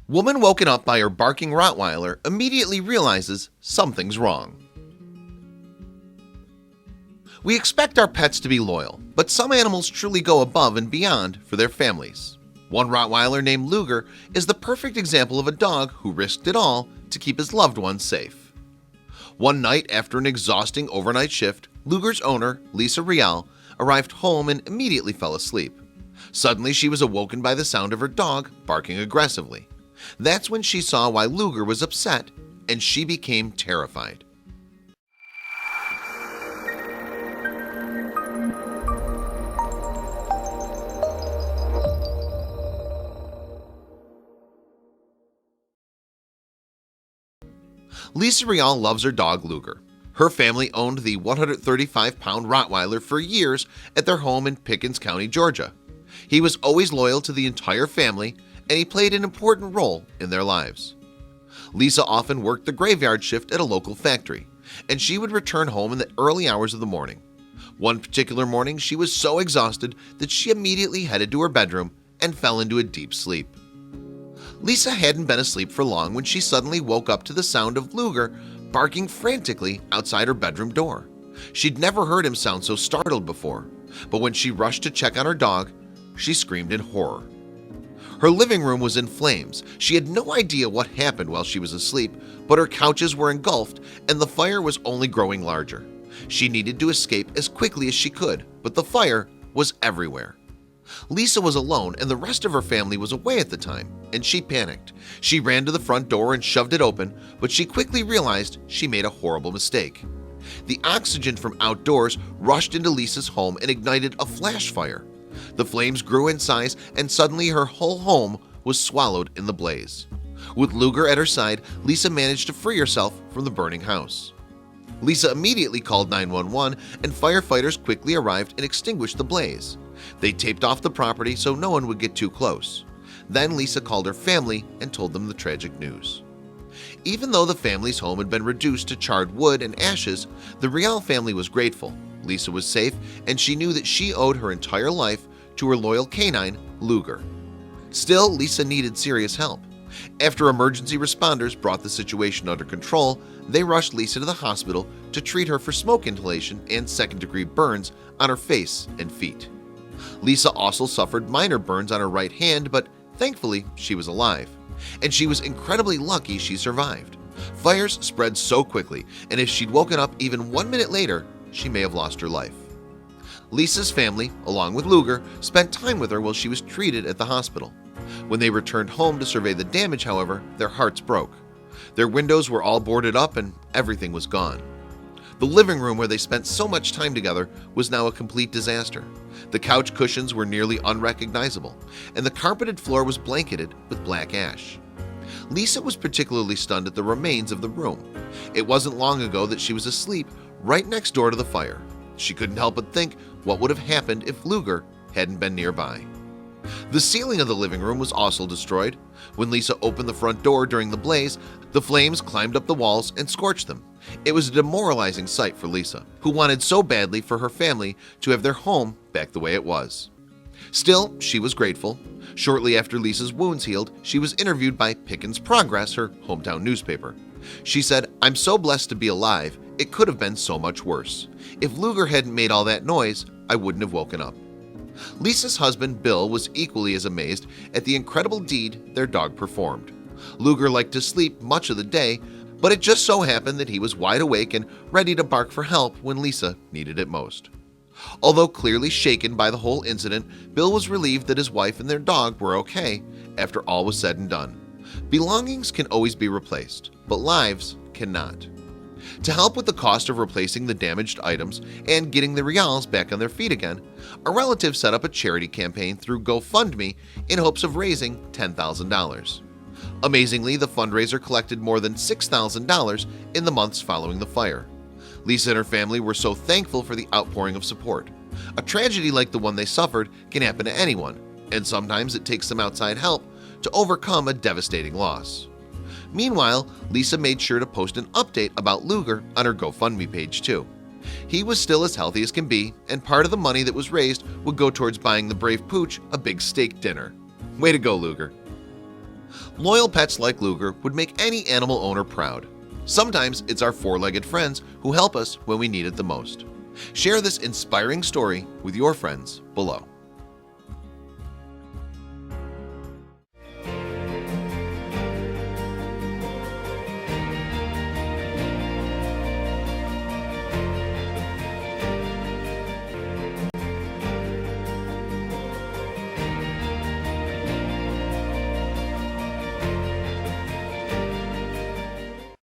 Woman woken up by her barking Rottweiler immediately realizes something's wrong. We expect our pets to be loyal, but some animals truly go above and beyond for their families. One Rottweiler named Luger is the perfect example of a dog who risked it all to keep his loved ones safe. One night after an exhausting overnight shift, Luger's owner, Lisa Ryal, arrived home and immediately fell asleep. Suddenly she was awoken by the sound of her dog barking aggressively. That's when she saw why Luger was upset, and she became terrified. Lisa Ryal loves her dog Luger. Her family owned the 135-pound Rottweiler for years at their home in Pickens County, Georgia. He was always loyal to the entire family, and he played an important role in their lives. Lisa often worked the graveyard shift at a local factory, and she would return home in the early hours of the morning. One particular morning, she was so exhausted that she immediately headed to her bedroom and fell into a deep sleep. Lisa hadn't been asleep for long when she suddenly woke up to the sound of Luger barking frantically outside her bedroom door. She'd never heard him sound so startled before, but when she rushed to check on her dog, she screamed in horror. Her living room was in flames. She had no idea what happened while she was asleep, but her couches were engulfed and the fire was only growing larger. She needed to escape as quickly as she could, but the fire was everywhere. Lisa was alone and the rest of her family was away at the time, and she panicked. She ran to the front door and shoved it open, but she quickly realized she made a horrible mistake. The oxygen from outdoors rushed into Lisa's home and ignited a flash fire. The flames grew in size and suddenly her whole home was swallowed in the blaze. With Luger at her side, Lisa managed to free herself from the burning house. Lisa immediately called 911 and firefighters quickly arrived and extinguished the blaze. They taped off the property so no one would get too close. Then Lisa called her family and told them the tragic news. Even though the family's home had been reduced to charred wood and ashes, the Ryal family was grateful. Lisa was safe, and she knew that she owed her entire life to her loyal canine, Luger. Still, Lisa needed serious help. After emergency responders brought the situation under control, they rushed Lisa to the hospital to treat her for smoke inhalation and second-degree burns on her face and feet. Lisa also suffered minor burns on her right hand, but thankfully she was alive. And she was incredibly lucky she survived. Fires spread so quickly, and if she'd woken up even 1 minute later, she may have lost her life. Lisa's family, along with Luger, spent time with her while she was treated at the hospital. When they returned home to survey the damage, however, their hearts broke. Their windows were all boarded up and everything was gone. The living room where they spent so much time together was now a complete disaster. The couch cushions were nearly unrecognizable, and the carpeted floor was blanketed with black ash. Lisa was particularly stunned at the remains of the room. It wasn't long ago that she was asleep right next door to the fire. She couldn't help but think what would have happened if Luger hadn't been nearby. The ceiling of the living room was also destroyed. When Lisa opened the front door during the blaze, the flames climbed up the walls and scorched them. It was a demoralizing sight for Lisa, who wanted so badly for her family to have their home back the way it was. Still, she was grateful. Shortly after Lisa's wounds healed, she was interviewed by Pickens Progress, her hometown newspaper. She said, "I'm so blessed to be alive. It could have been so much worse. If Luger hadn't made all that noise, I wouldn't have woken up." Lisa's husband, Bill, was equally as amazed at the incredible deed their dog performed. Luger liked to sleep much of the day, but it just so happened that he was wide awake and ready to bark for help when Lisa needed it most. Although clearly shaken by the whole incident, Bill was relieved that his wife and their dog were okay after all was said and done. Belongings can always be replaced, but lives cannot. To help with the cost of replacing the damaged items and getting the Ryals back on their feet again, a relative set up a charity campaign through GoFundMe in hopes of raising $10,000. Amazingly, the fundraiser collected more than $6,000 in the months following the fire. Lisa and her family were so thankful for the outpouring of support. A tragedy like the one they suffered can happen to anyone, and sometimes it takes some outside help to overcome a devastating loss. Meanwhile, Lisa made sure to post an update about Luger on her GoFundMe page too. He was still as healthy as can be, and part of the money that was raised would go towards buying the brave pooch a big steak dinner. Way to go, Luger. Loyal pets like Luger would make any animal owner proud. Sometimes it's our four-legged friends who help us when we need it the most. Share this inspiring story with your friends below.